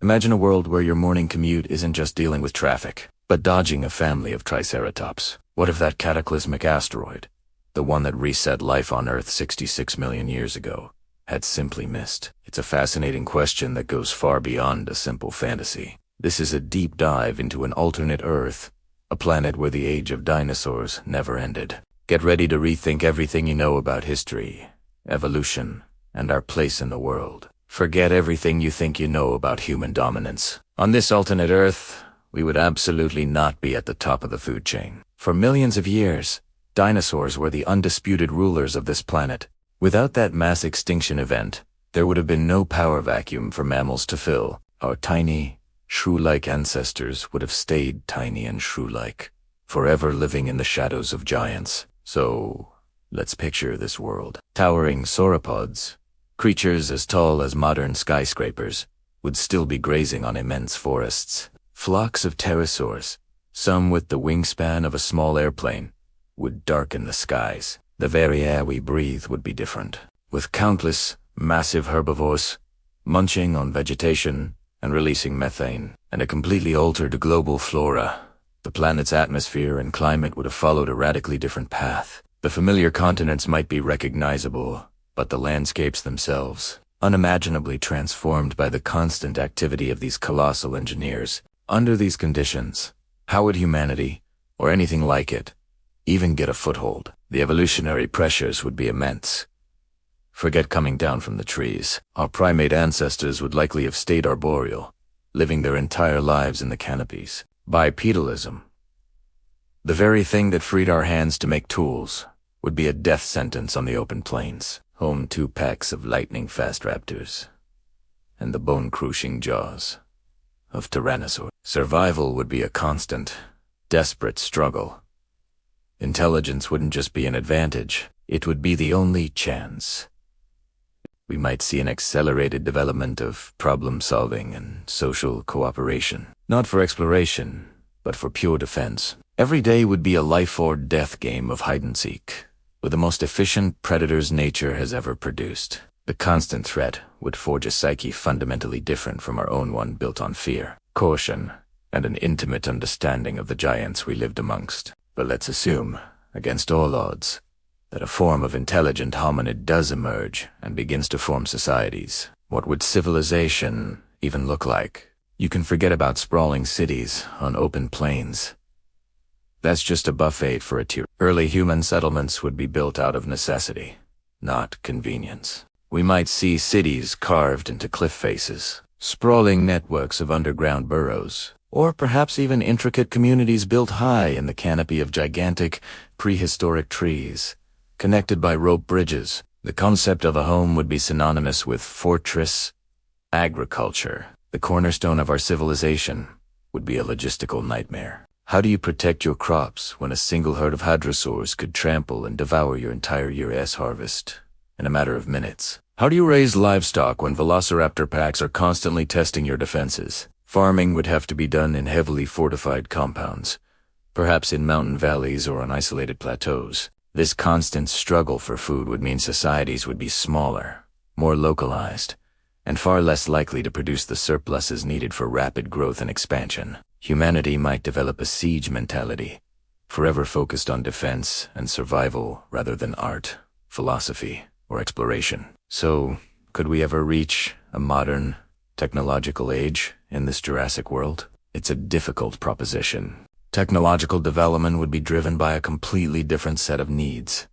Imagine a world where your morning commute isn't just dealing with traffic, but dodging a family of triceratops. What if that cataclysmic asteroid, the one that reset life on Earth 66 million years ago, had simply missed? It's a fascinating question that goes far beyond a simple fantasy. This is a deep dive into an alternate Earth, a planet where the age of dinosaurs never ended. Get ready to rethink everything you know about history, evolution, and our place in the world. Forget everything you think you know about human dominance. On this alternate Earth, we would absolutely not be at the top of the food chain. For millions of years, dinosaurs were the undisputed rulers of this planet. Without that mass extinction event, there would have been no power vacuum for mammals to fill. Our tiny, shrew-like ancestors would have stayed tiny and shrew-like, forever living in the shadows of giants. So, let's picture this world. Towering sauropods, creatures as tall as modern skyscrapers, would still be grazing on immense forests. Flocks of pterosaurs, some with the wingspan of a small airplane, would darken the skies. The very air we breathe would be different, with countless, massive herbivores munching on vegetation and releasing methane, and a completely altered global flora. The planet's atmosphere and climate would have followed a radically different path. The familiar continents might be recognizable, but the landscapes themselves, unimaginably transformed by the constant activity of these colossal engineers. Under these conditions, how would humanity, or anything like it, even get a foothold? The evolutionary pressures would be immense. Forget coming down from the trees. Our primate ancestors would likely have stayed arboreal, living their entire lives in the canopies. Bipedalism, the very thing that freed our hands to make tools, would be a death sentence on the open plains, home to packs of lightning-fast raptors, and the bone-crushing jaws of tyrannosaurs. Survival would be a constant, desperate struggle. Intelligence wouldn't just be an advantage, it would be the only chance. We might see an accelerated development of problem-solving and social cooperation, not for exploration, but for pure defense. Every day would be a life-or-death game of hide-and-seek, with the most efficient predators nature has ever produced. The constant threat would forge a psyche fundamentally different from our own one, built on fear, caution, and an intimate understanding of the giants we lived amongst. But let's assume, against all odds, that a form of intelligent hominid does emerge and begins to form societies. What would civilization even look like? You can forget about sprawling cities on open plains. That's just a buffet for a tier. Early human settlements would be built out of necessity, not convenience. We might see cities carved into cliff faces, sprawling networks of underground burrows, or perhaps even intricate communities built high in the canopy of gigantic, prehistoric trees, connected by rope bridges. The concept of a home would be synonymous with fortress. Agriculture, the cornerstone of our civilization, would be a logistical nightmare. How do you protect your crops when a single herd of hadrosaurs could trample and devour your entire year's harvest in a matter of minutes? How do you raise livestock when velociraptor packs are constantly testing your defenses? Farming would have to be done in heavily fortified compounds, perhaps in mountain valleys or on isolated plateaus. This constant struggle for food would mean societies would be smaller, more localized, and far less likely to produce the surpluses needed for rapid growth and expansion. Humanity might develop a siege mentality, forever focused on defense and survival rather than art, philosophy, or exploration. So, could we ever reach a modern, technological age in this Jurassic world? It's a difficult proposition. Technological development would be driven by a completely different set of needs.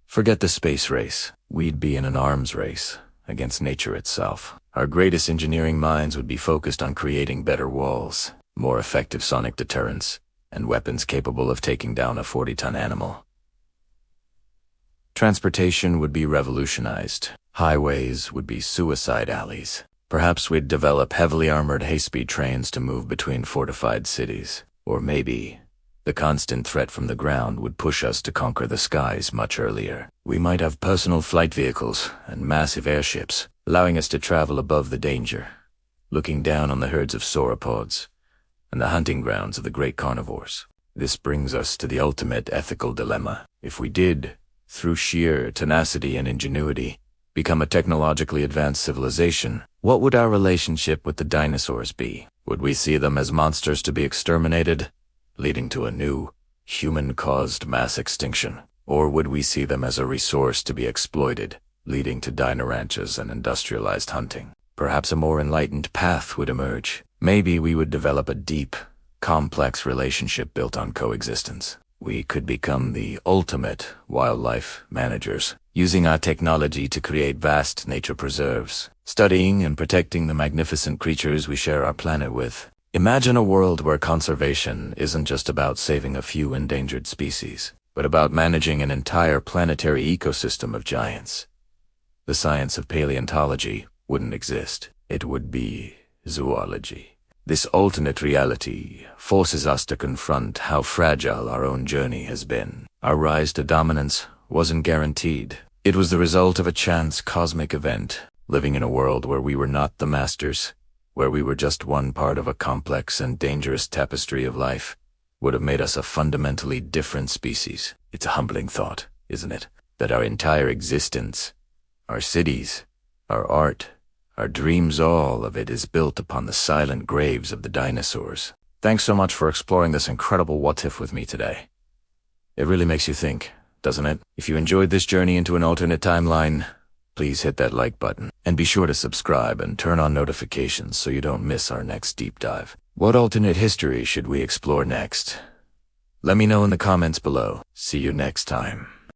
Forget the space race. We'd be in an arms race against nature itself. Our greatest engineering minds would be focused on creating better walls, more effective sonic deterrents, and weapons capable of taking down a 40-ton animal. Transportation would be revolutionized. Highways would be suicide alleys. Perhaps we'd develop heavily armored high-speed trains to move between fortified cities. Or maybe the constant threat from the ground would push us to conquer the skies much earlier. We might have personal flight vehicles and massive airships, allowing us to travel above the danger, looking down on the herds of sauropods and the hunting grounds of the great carnivores. This brings us to the ultimate ethical dilemma. If we did, through sheer tenacity and ingenuity, become a technologically advanced civilization, what would our relationship with the dinosaurs be? Would we see them as monsters to be exterminated, leading to a new, human-caused mass extinction? Or would we see them as a resource to be exploited, leading to dino ranches and industrialized hunting? Perhaps a more enlightened path would emerge. Maybe we would develop a deep, complex relationship built on coexistence. We could become the ultimate wildlife managers, using our technology to create vast nature preserves, studying and protecting the magnificent creatures we share our planet with. Imagine a world where conservation isn't just about saving a few endangered species, but about managing an entire planetary ecosystem of giants. The science of paleontology wouldn't exist. It would be zoology. This alternate reality forces us to confront how fragile our own journey has been. Our rise to dominance wasn't guaranteed. It was the result of a chance cosmic event, living in a world where we were not the masters, where we were just one part of a complex and dangerous tapestry of life, would have made us a fundamentally different species. It's a humbling thought, isn't it? That our entire existence, our cities, our art, our dreams, all of it is built upon the silent graves of the dinosaurs. Thanks so much for exploring this incredible what-if with me today. It really makes you think, doesn't it? If you enjoyed this journey into an alternate timeline, please hit that like button, and be sure to subscribe and turn on notifications so you don't miss our next deep dive. What alternate history should we explore next? Let me know in the comments below. See you next time.